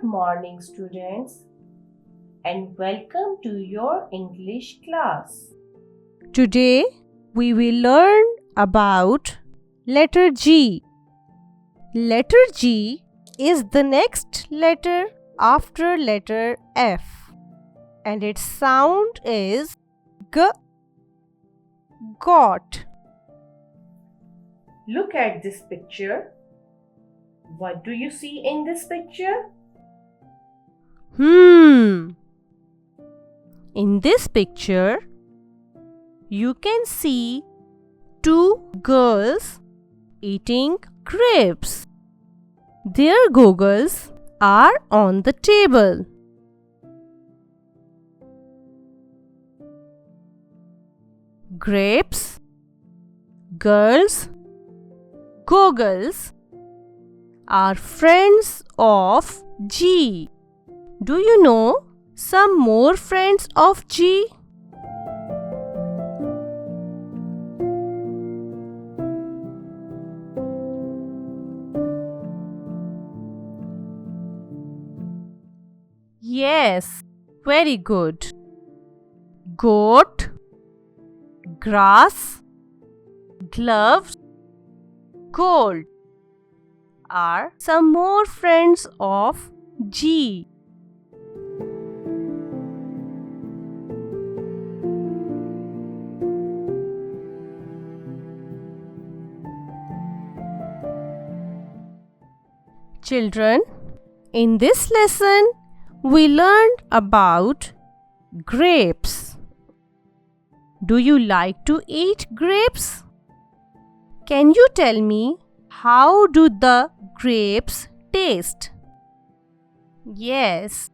morning, students, and welcome to your English class. Today we will learn about letter G. Letter G is the next letter after letter F, and its sound is G. Got. Look at this picture. What do you see in this picture? In this picture, you can see two girls eating grapes. Their goggles are on the table. Grapes, girls, goggles are friends of G. Do you know some more friends of G? Yes, very good. Goat, grass, gloves, gold are some more friends of G. Children, in this lesson, we learned about grapes. Do you like to eat grapes? Can you tell me how do the grapes taste? Yes,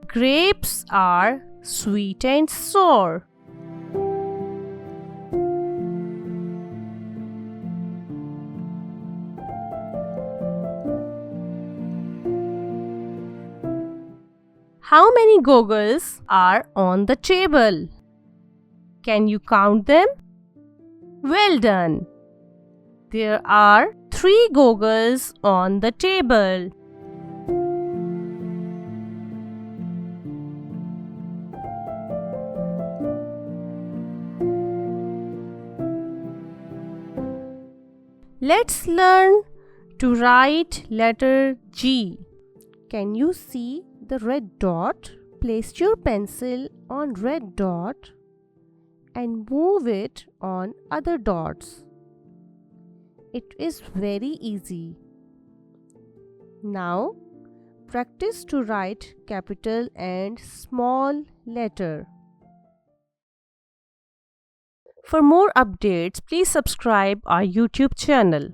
grapes are sweet and sour. How many goggles are on the table? Can you count them? Well done. There are 3 goggles on the table. Let's learn to write letter G. Can you see the red dot? Place your pencil on red dot and move it on other dots. It is very easy. Now, practice to write capital and small letter. For more updates, please subscribe our YouTube channel.